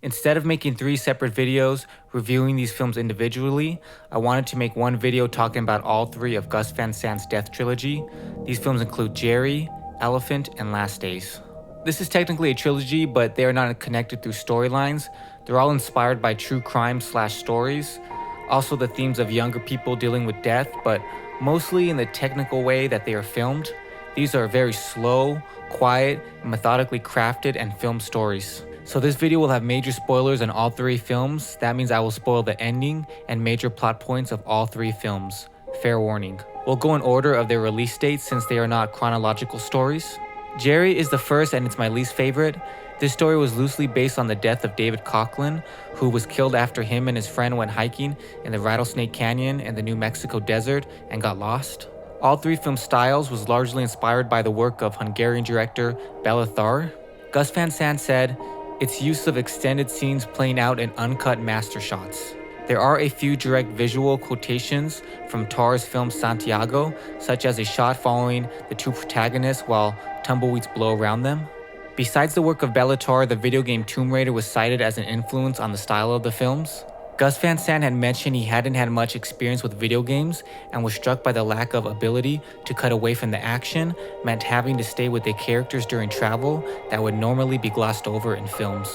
Instead of making 3 separate videos reviewing these films individually, I wanted to make one video talking about all 3 of Gus Van Sant's Death Trilogy. These films include Jerry, Elephant, and Last Days. This is technically a trilogy, but they are not connected through storylines. They're all inspired by true crime / stories. Also the themes of younger people dealing with death, but mostly in the technical way that they are filmed. These are very slow, quiet, and methodically crafted and filmed stories. So this video will have major spoilers on all 3 films. That means I will spoil the ending and major plot points of all 3 films. Fair warning. We'll go in order of their release dates since they are not chronological stories. Jerry is the first and it's my least favorite. This story was loosely based on the death of David Coughlin, who was killed after him and his friend went hiking in the Rattlesnake Canyon in the New Mexico desert and got lost. All 3 film styles was largely inspired by the work of Hungarian director Béla Tarr. Gus Van Sant said, "Its use of extended scenes playing out in uncut master shots." There are a few direct visual quotations from Tarr's film Santiago, such as a shot following the 2 protagonists while tumbleweeds blow around them. Besides the work of Béla Tarr, the video game Tomb Raider was cited as an influence on the style of the films. Gus Van Sant had mentioned he hadn't had much experience with video games and was struck by the lack of ability to cut away from the action, meant having to stay with the characters during travel that would normally be glossed over in films.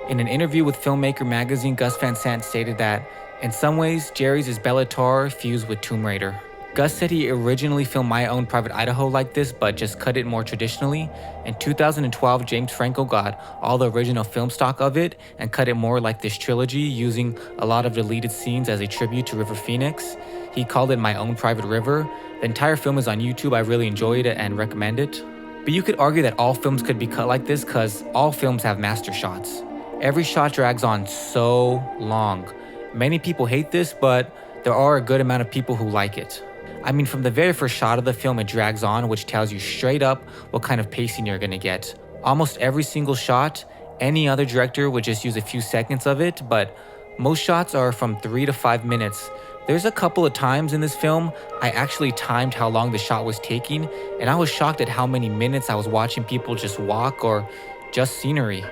In an interview with Filmmaker magazine, Gus Van Sant stated that, "In some ways, Jerry's is Béla Tarr fused with Tomb Raider." Gus said he originally filmed My Own Private Idaho like this, but just cut it more traditionally. In 2012, James Franco got all the original film stock of it and cut it more like this trilogy, using a lot of deleted scenes as a tribute to River Phoenix. He called it My Own Private River. The entire film is on YouTube. I really enjoyed it and recommend it. But you could argue that all films could be cut like this because all films have master shots. Every shot drags on so long. Many people hate this, but there are a good amount of people who like it. I mean, from the very first shot of the film, it drags on, which tells you straight up what kind of pacing you're gonna get. Almost every single shot, any other director would just use a few seconds of it, but most shots are from 3 to 5 minutes. There's a couple of times in this film, I actually timed how long the shot was taking, and I was shocked at how many minutes I was watching people just walk or just scenery.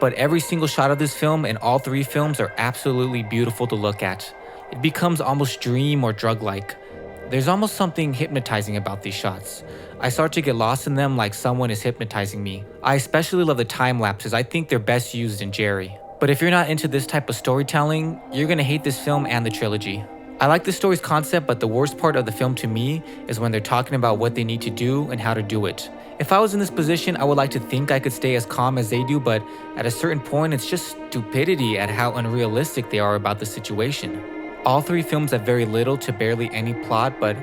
But every single shot of this film and all 3 films are absolutely beautiful to look at. It becomes almost dream or drug-like. There's almost something hypnotizing about these shots. I start to get lost in them like someone is hypnotizing me. I especially love the time lapses. I think they're best used in Jerry. But if you're not into this type of storytelling, you're gonna hate this film and the trilogy. I like the story's concept, but the worst part of the film to me is when they're talking about what they need to do and how to do it. If I was in this position, I would like to think I could stay as calm as they do, but at a certain point, it's just stupidity at how unrealistic they are about the situation. All 3 films have very little to barely any plot, but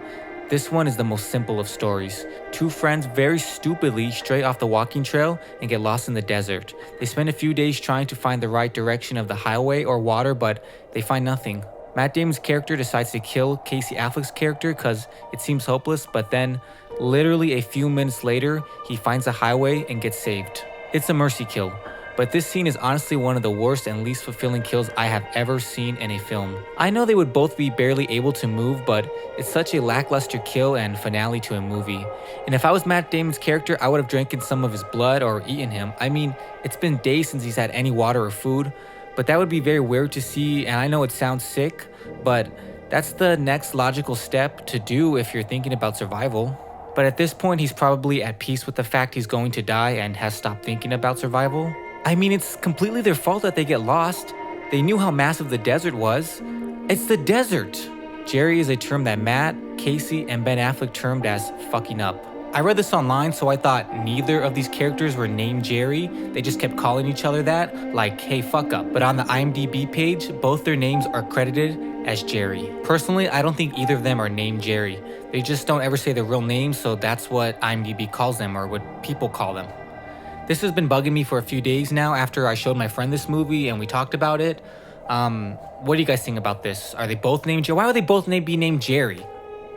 this one is the most simple of stories. 2 friends very stupidly stray off the walking trail and get lost in the desert. They spend a few days trying to find the right direction of the highway or water, but they find nothing. Matt Damon's character decides to kill Casey Affleck's character because it seems hopeless, but then literally a few minutes later, he finds a highway and gets saved. It's a mercy kill. But this scene is honestly one of the worst and least fulfilling kills I have ever seen in a film. I know they would both be barely able to move, but it's such a lackluster kill and finale to a movie. And if I was Matt Damon's character, I would have drinking some of his blood or eaten him. I mean, it's been days since he's had any water or food, but that would be very weird to see, and I know it sounds sick, but that's the next logical step to do if you're thinking about survival. But at this point, he's probably at peace with the fact he's going to die and has stopped thinking about survival. I mean, it's completely their fault that they get lost. They knew how massive the desert was. It's the desert. Jerry is a term that Matt, Casey, and Ben Affleck termed as fucking up. I read this online, so I thought neither of these characters were named Jerry. They just kept calling each other that, like, hey, fuck up. But on the IMDb page, both their names are credited as Jerry. Personally, I don't think either of them are named Jerry. They just don't ever say their real names, so that's what IMDb calls them, or what people call them. This has been bugging me for a few days now after I showed my friend this movie and we talked about it. What do you guys think about this? Are they both named Jerry? Why would they both be named Jerry?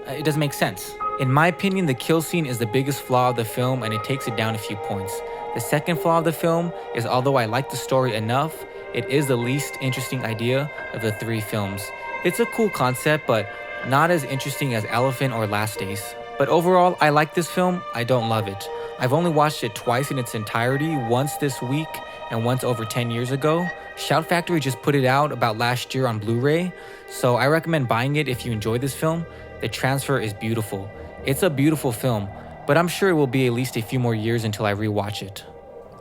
It doesn't make sense. In my opinion, the kill scene is the biggest flaw of the film and it takes it down a few points. The second flaw of the film is, although I like the story enough, it is the least interesting idea of the 3 films. It's a cool concept, but not as interesting as Elephant or Last Days. But overall, I like this film, I don't love it. I've only watched it twice in its entirety, once this week and once over 10 years ago. Shout Factory just put it out about last year on Blu-ray, so I recommend buying it if you enjoy this film. The transfer is beautiful. It's a beautiful film, but I'm sure it will be at least a few more years until I rewatch it.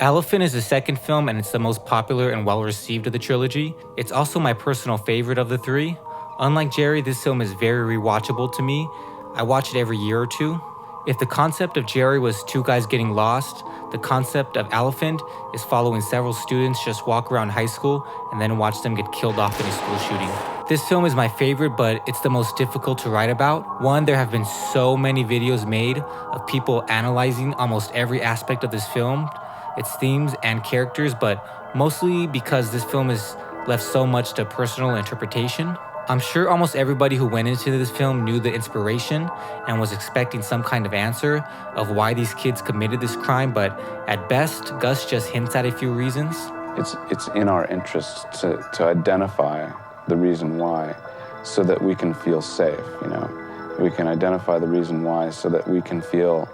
Elephant is the second film, and it's the most popular and well-received of the trilogy. It's also my personal favorite of the three. Unlike Jerry, this film is very rewatchable to me. I watch it every year or two. If the concept of Jerry was two guys getting lost, the concept of Elephant is following several students just walk around high school and then watch them get killed off in a school shooting. This film is my favorite, but it's the most difficult to write about. One, there have been so many videos made of people analyzing almost every aspect of this film, its themes and characters, but mostly because this film is left so much to personal interpretation. I'm sure almost everybody who went into this film knew the inspiration and was expecting some kind of answer of why these kids committed this crime, but at best, Gus just hints at a few reasons. It's in our interest to identify the reason why so that we can feel safe, you know. We can identify the reason why so that we can feel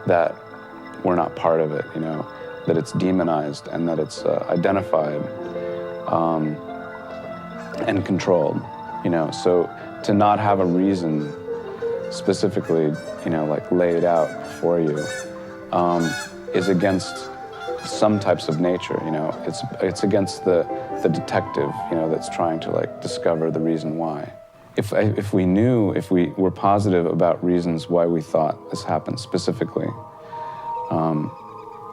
that we're not part of it, you know, that it's demonized and that it's identified and controlled. You know, so to not have a reason specifically, you know, like laid out for you, is against some types of nature. You know, it's against the detective, you know, that's trying to like discover the reason why. If we were positive about reasons why we thought this happened specifically,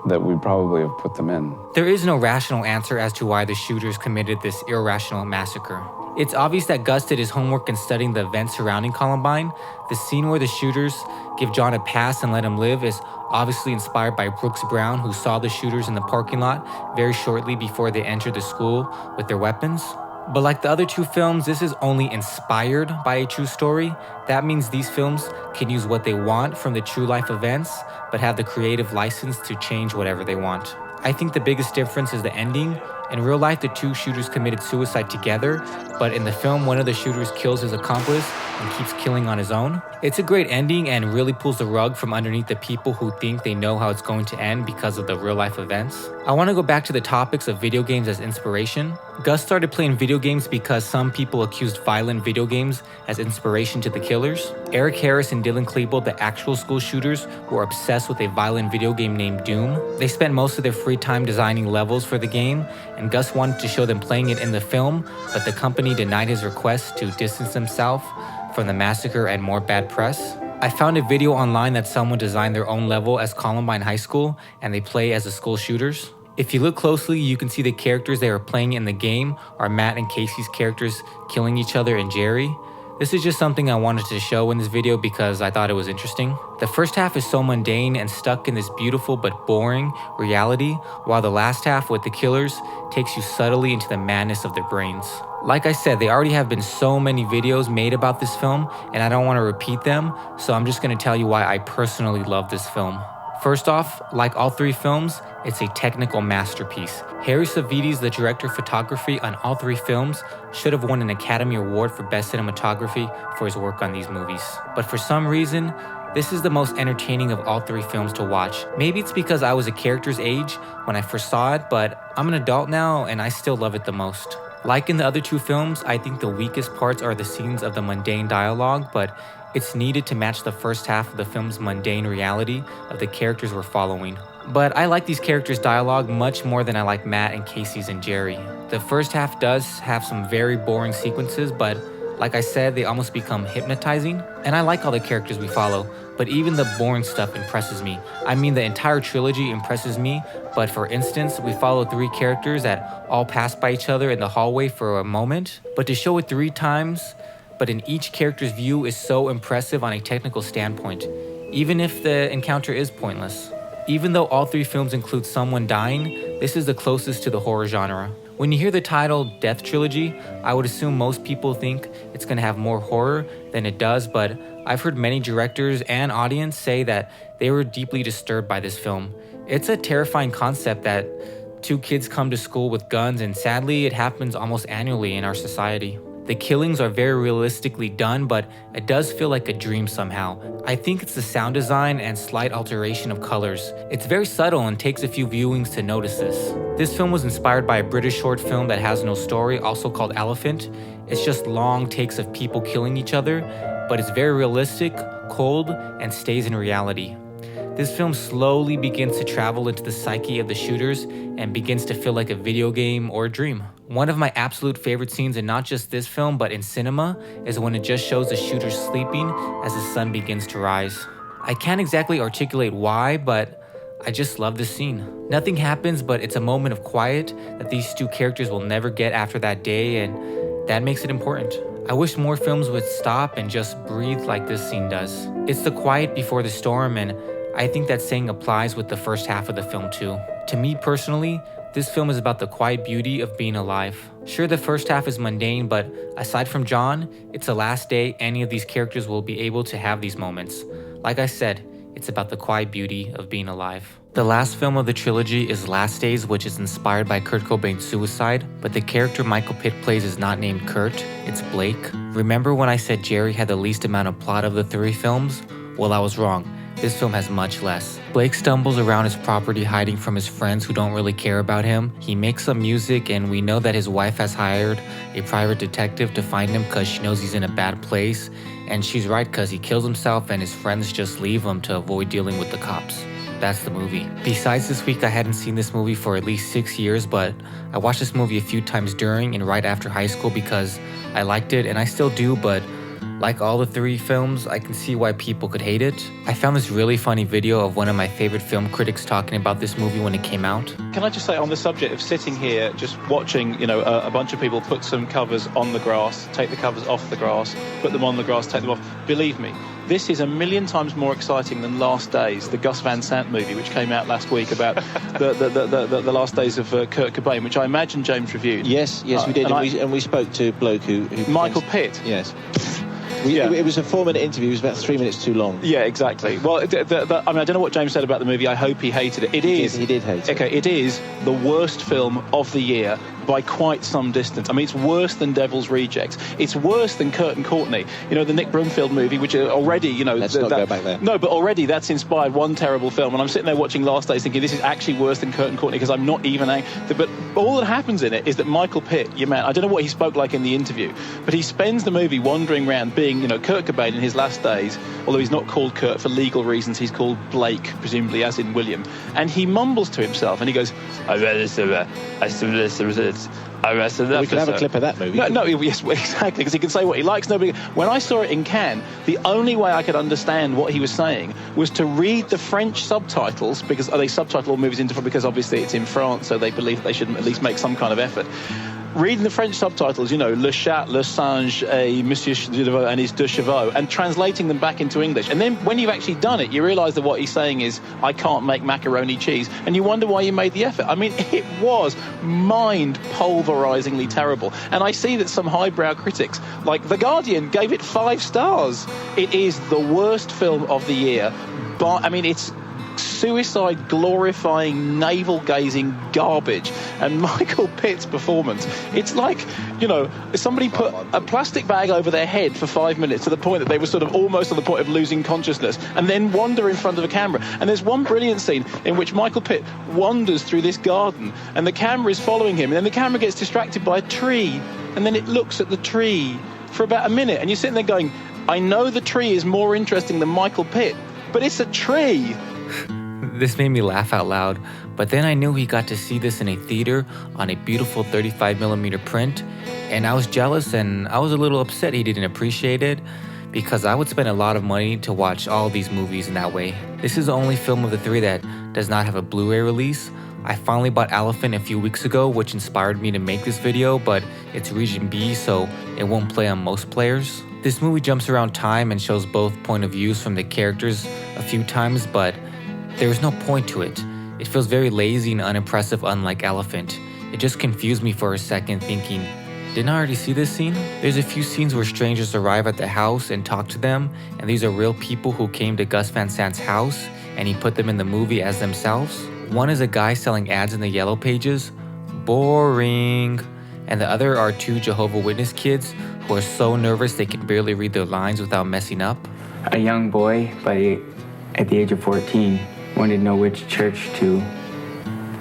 that we'd probably have put them in. There is no rational answer as to why the shooters committed this irrational massacre. It's obvious that Gus did his homework in studying the events surrounding Columbine. The scene where the shooters give John a pass and let him live is obviously inspired by Brooks Brown, who saw the shooters in the parking lot very shortly before they entered the school with their weapons. But like the other two films, this is only inspired by a true story. That means these films can use what they want from the true life events, but have the creative license to change whatever they want. I think the biggest difference is the ending. In real life, the two shooters committed suicide together, but in the film, one of the shooters kills his accomplice and keeps killing on his own. It's a great ending and really pulls the rug from underneath the people who think they know how it's going to end because of the real life events. I want to go back to the topics of video games as inspiration. Gus started playing video games because some people accused violent video games as inspiration to the killers. Eric Harris and Dylan Klebold, the actual school shooters, were obsessed with a violent video game named Doom. They spent most of their free time designing levels for the game, and Gus wanted to show them playing it in the film, but the company denied his request to distance himself from the massacre and more bad press. I found a video online that someone designed their own level as Columbine High School, and they play as the school shooters. If you look closely, you can see the characters they are playing in the game are Matt and Casey's characters killing each other and Jerry. This is just something I wanted to show in this video because I thought it was interesting. The first half is so mundane and stuck in this beautiful but boring reality, while the last half with the killers takes you subtly into the madness of their brains. Like I said, there already have been so many videos made about this film, and I don't want to repeat them, so I'm just going to tell you why I personally love this film. First off, like all three films, it's a technical masterpiece. Harry Savides, the director of photography on all three films, should have won an Academy Award for Best Cinematography for his work on these movies. But for some reason, this is the most entertaining of all three films to watch. Maybe it's because I was a character's age when I first saw it, but I'm an adult now and I still love it the most. Like in the other two films, I think the weakest parts are the scenes of the mundane dialogue, but it's needed to match the first half of the film's mundane reality of the characters we're following. But I like these characters' dialogue much more than I like Matt and Casey's and Jerry. The first half does have some very boring sequences, but like I said, they almost become hypnotizing. And I like all the characters we follow, but even the boring stuff impresses me. I mean, the entire trilogy impresses me, but for instance, we follow three characters that all pass by each other in the hallway for a moment, but to show it 3 times, but in each character's view is so impressive on a technical standpoint, even if the encounter is pointless. Even though all 3 films include someone dying, this is the closest to the horror genre. When you hear the title Death Trilogy, I would assume most people think it's going to have more horror than it does, but I've heard many directors and audience say that they were deeply disturbed by this film. It's a terrifying concept that 2 kids come to school with guns, and sadly, it happens almost annually in our society. The killings are very realistically done, but it does feel like a dream somehow. I think it's the sound design and slight alteration of colors. It's very subtle and takes a few viewings to notice this. This film was inspired by a British short film that has no story, also called Elephant. It's just long takes of people killing each other, but it's very realistic, cold, and stays in reality. This film slowly begins to travel into the psyche of the shooters and begins to feel like a video game or a dream. One of my absolute favorite scenes in not just this film but in cinema is when it just shows the shooters sleeping as the sun begins to rise. I can't exactly articulate why, but I just love this scene. Nothing happens, but it's a moment of quiet that these two characters will never get after that day, and that makes it important. I wish more films would stop and just breathe like this scene does. It's the quiet before the storm, and I think that saying applies with the first half of the film too. To me personally, this film is about the quiet beauty of being alive. Sure, the first half is mundane, but aside from John, it's the last day any of these characters will be able to have these moments. Like I said, it's about the quiet beauty of being alive. The last film of the trilogy is Last Days, which is inspired by Kurt Cobain's suicide, but the character Michael Pitt plays is not named Kurt, it's Blake. Remember when I said Jerry had the least amount of plot of the three films? Well, I was wrong. This film has much less. Blake stumbles around his property hiding from his friends who don't really care about him. He makes some music, and we know that his wife has hired a private detective to find him because she knows he's in a bad place. And she's right, because he kills himself and his friends just leave him to avoid dealing with the cops. That's the movie. Besides this week, I hadn't seen this movie for at least 6 years, but I watched this movie a few times during and right after high school because I liked it, and I still do, but like all the three films, I can see why people could hate it. I found this really funny video of one of my favorite film critics talking about this movie when it came out. Can I just say, on the subject of sitting here, just watching, a bunch of people put some covers on the grass, take the covers off the grass, put them on the grass, take them off. Believe me, this is a million times more exciting than Last Days, the Gus Van Sant movie, which came out last week about the last days of Kurt Cobain, which I imagine James reviewed. Yes, we did, and we spoke to a bloke who Michael Pitt. Yes. It was a 4-minute interview. It was about 3 minutes too long. Yeah, exactly. Well, I don't know what James said about the movie. I hope he hated it. He did hate it. Okay, it is the worst film of the year by quite some distance. I mean, it's worse than Devil's Rejects. It's worse than Kurt and Courtney. The Nick Broomfield movie, which already, Let's not go back there. No, but already that's inspired one terrible film. And I'm sitting there watching Last Days thinking this is actually worse than Kurt and Courtney because I'm not even But all that happens in it is that Michael Pitt, your man, I don't know what he spoke like in the interview, but he spends the movie wandering around being, Kurt Cobain in his last days, although he's not called Kurt for legal reasons, he's called Blake, presumably as in William. And he mumbles to himself and he goes, we can have a clip of that movie. Yes, exactly, because he can say what he likes. When I saw it in Cannes, the only way I could understand what he was saying was to read the French subtitles, because they subtitle all movies because obviously it's in France, so they believe they should at least make some kind of effort. Reading the French subtitles, Le Chat, Le Singe, Monsieur Chevaux and his Deux Chevaux, and translating them back into English. And then when you've actually done it, you realise that what he's saying is, I can't make macaroni cheese. And you wonder why you made the effort. I mean, it was mind-pulverisingly terrible. And I see that some highbrow critics, like The Guardian, gave it 5 stars. It is the worst film of the year. But, it's suicide glorifying navel gazing garbage. And Michael Pitt's performance, it's like somebody put a plastic bag over their head for 5 minutes to the point that they were sort of almost on the point of losing consciousness, and then wander in front of a camera. And there's one brilliant scene in which Michael Pitt wanders through this garden and the camera is following him, and then the camera gets distracted by a tree, and then it looks at the tree for about a minute, and you're sitting there going, I know the tree is more interesting than Michael Pitt, but it's a tree. This made me laugh out loud, but then I knew he got to see this in a theater on a beautiful 35mm print, and I was jealous and I was a little upset he didn't appreciate it, because I would spend a lot of money to watch all these movies in that way. This is the only film of the three that does not have a Blu-ray release. I finally bought Elephant a few weeks ago, which inspired me to make this video, but it's region B, so it won't play on most players. This movie jumps around time and shows both point of views from the characters a few times, but there is no point to it. It feels very lazy and unimpressive, unlike Elephant. It just confused me for a second, thinking, didn't I already see this scene? There's a few scenes where strangers arrive at the house and talk to them, and these are real people who came to Gus Van Sant's house, and he put them in the movie as themselves. One is a guy selling ads in the yellow pages. Boring. and the other are two Jehovah's Witness kids who are so nervous they can barely read their lines without messing up. A young boy, at the age of 14, wanted to know which church to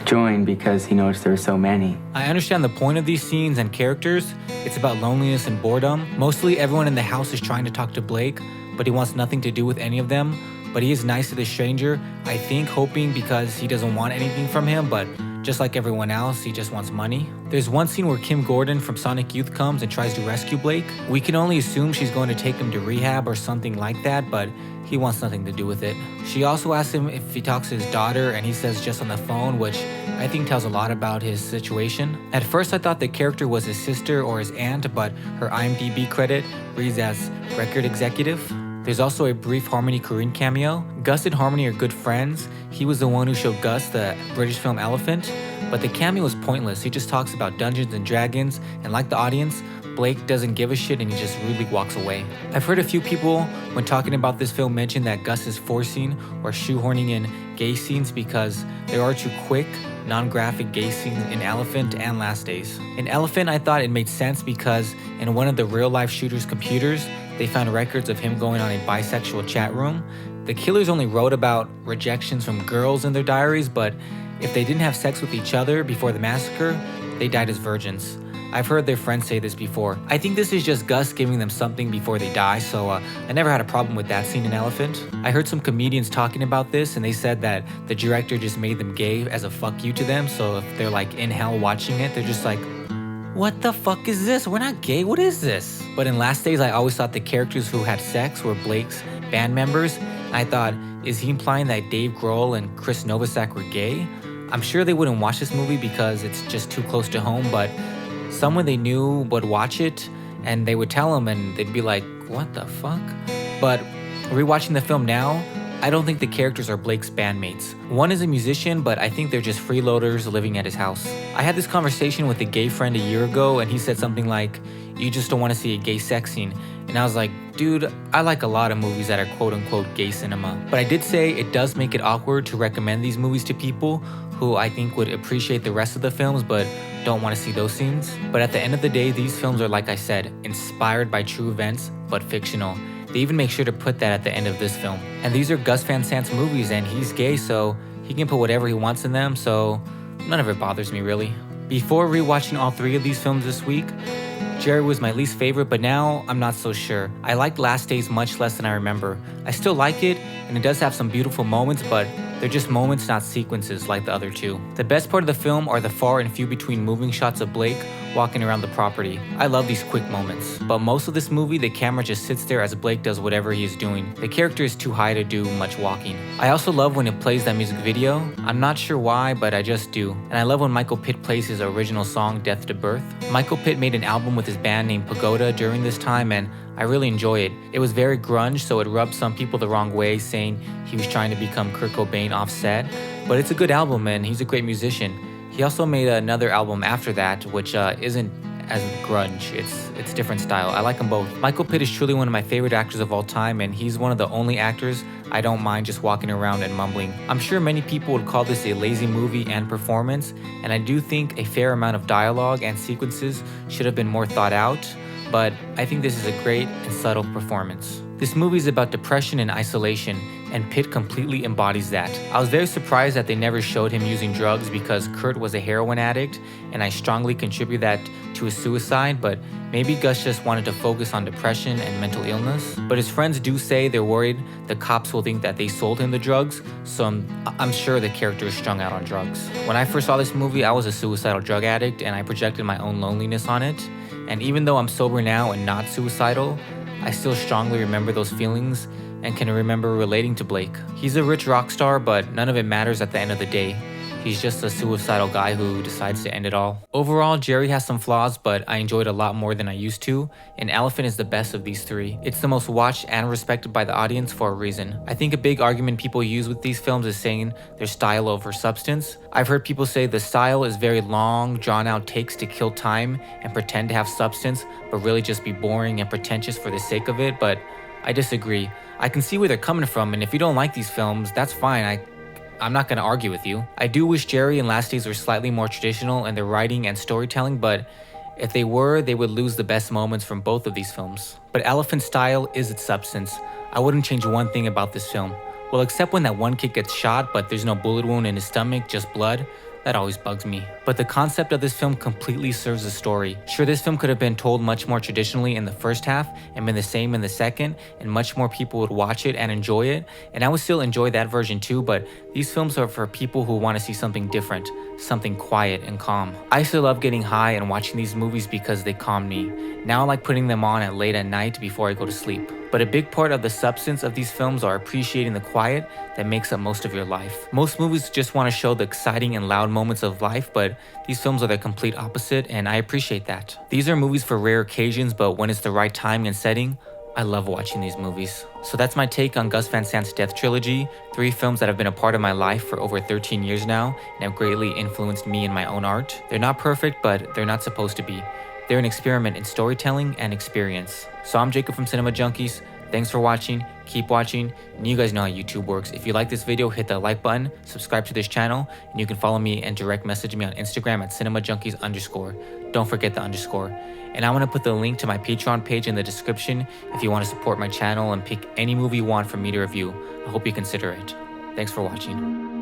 join because he noticed there were so many. I understand the point of these scenes and characters. It's about loneliness and boredom. Mostly everyone in the house is trying to talk to Blake, but he wants nothing to do with any of them. But he is nice to the stranger, I think, hoping because he doesn't want anything from him, but just like everyone else, he just wants money. There's one scene where Kim Gordon from Sonic Youth comes and tries to rescue Blake. We can only assume she's going to take him to rehab or something like that, but he wants nothing to do with it. She also asks him if he talks to his daughter, and he says just on the phone, which I think tells a lot about his situation. At first, I thought the character was his sister or his aunt, but her IMDb credit reads as record executive. There's also a brief Harmony Korine cameo. Gus and Harmony are good friends. He was the one who showed Gus the British film Elephant, but the cameo is pointless. He just talks about Dungeons and Dragons, and like the audience, Blake doesn't give a shit and he just rudely walks away. I've heard a few people, when talking about this film, mention that Gus is forcing or shoehorning in gay scenes because there are two quick, non-graphic gay scenes in Elephant and Last Days. In Elephant, I thought it made sense because in one of the real-life shooter's computers, they found records of him going on a bisexual chat room. The killers only wrote about rejections from girls in their diaries, but if they didn't have sex with each other before the massacre, they died as virgins. I've heard their friends say this before. I think this is just Gus giving them something before they die, so I never had a problem with that scene in Elephant. I heard some comedians talking about this, and they said that the director just made them gay as a fuck you to them, so if they're like in hell watching it, they're just like, what the fuck is this? We're not gay, what is this? But in Last Days, I always thought the characters who had sex were Blake's band members. I thought, is he implying that Dave Grohl and Chris Novoselic were gay? I'm sure they wouldn't watch this movie because it's just too close to home, but someone they knew would watch it and they would tell them and they'd be like, what the fuck? But rewatching the film now, I don't think the characters are Blake's bandmates. One is a musician, but I think they're just freeloaders living at his house. I had this conversation with a gay friend a year ago, and he said something like, you just don't want to see a gay sex scene. And I was like, dude, I like a lot of movies that are quote-unquote gay cinema. But I did say it does make it awkward to recommend these movies to people who I think would appreciate the rest of the films, but don't want to see those scenes. But at the end of the day, these films are, like I said, inspired by true events, but fictional. They even make sure to put that at the end of this film. And these are Gus Van Sant's movies, and he's gay, so he can put whatever he wants in them, so none of it bothers me really. Before rewatching all three of these films this week, Jerry was my least favorite, but now I'm not so sure. I liked Last Days much less than I remember. I still like it, and it does have some beautiful moments, but they're just moments, not sequences like the other two. The best part of the film are the far and few between moving shots of Blake walking around the property. I love these quick moments. But most of this movie, the camera just sits there as Blake does whatever he is doing. The character is too high to do much walking. I also love when it plays that music video. I'm not sure why, but I just do. And I love when Michael Pitt plays his original song, Death to Birth. Michael Pitt made an album with his band named Pagoda during this time, and I really enjoy it. It was very grunge, so it rubbed some people the wrong way, saying he was trying to become Kurt Cobain offset. But it's a good album, and he's a great musician. He also made another album after that, which isn't as grunge. It's different style. I like them both. Michael Pitt is truly one of my favorite actors of all time, and he's one of the only actors I don't mind just walking around and mumbling. I'm sure many people would call this a lazy movie and performance, and I do think a fair amount of dialogue and sequences should have been more thought out, but I think this is a great and subtle performance. This movie is about depression and isolation, and Pitt completely embodies that. I was very surprised that they never showed him using drugs because Kurt was a heroin addict, and I strongly contribute that to his suicide, but maybe Gus just wanted to focus on depression and mental illness. But his friends do say they're worried the cops will think that they sold him the drugs, so I'm sure the character is strung out on drugs. When I first saw this movie, I was a suicidal drug addict, and I projected my own loneliness on it. And even though I'm sober now and not suicidal, I still strongly remember those feelings and can remember relating to Blake. He's a rich rock star, but none of it matters at the end of the day. He's just a suicidal guy who decides to end it all. Overall, Jerry has some flaws, but I enjoyed a lot more than I used to, and Elephant is the best of these three. It's the most watched and respected by the audience for a reason. I think a big argument people use with these films is saying their style over substance. I've heard people say the style is very long, drawn-out takes to kill time and pretend to have substance, but really just be boring and pretentious for the sake of it, but I disagree. I can see where they're coming from, and if you don't like these films, that's fine. I'm not going to argue with you. I do wish Jerry and Last Days were slightly more traditional in their writing and storytelling, but If they were, they would lose the best moments from both of these films. But Elephant's style is its substance. I wouldn't change one thing about this film. Well, except when that one kid gets shot, but there's no bullet wound in his stomach, just blood. That always bugs me. But the concept of this film completely serves the story. Sure, this film could have been told much more traditionally in the first half and been the same in the second, and much more people would watch it and enjoy it, and I would still enjoy that version too, but these films are for people who want to see something different, something quiet and calm. I still love getting high and watching these movies because they calm me. Now I like putting them on at late at night before I go to sleep. But a big part of the substance of these films are appreciating the quiet that makes up most of your life. Most movies just want to show the exciting and loud moments of life, but these films are the complete opposite, and I appreciate that. These are movies for rare occasions, but when it's the right time and setting, I love watching these movies. So that's my take on Gus Van Sant's Death Trilogy, 3 films that have been a part of my life for over 13 years now and have greatly influenced me in my own art. They're not perfect, but they're not supposed to be. They're an experiment in storytelling and experience. So I'm Jacob from Cinema Junkies. Thanks for watching, keep watching, and you guys know how YouTube works. If you like this video, hit the like button, subscribe to this channel, and you can follow me and direct message me on Instagram at cinemajunkies_. Don't forget the underscore. And I'm going to put the link to my Patreon page in the description if you want to support my channel and pick any movie you want for me to review. I hope you consider it. Thanks for watching.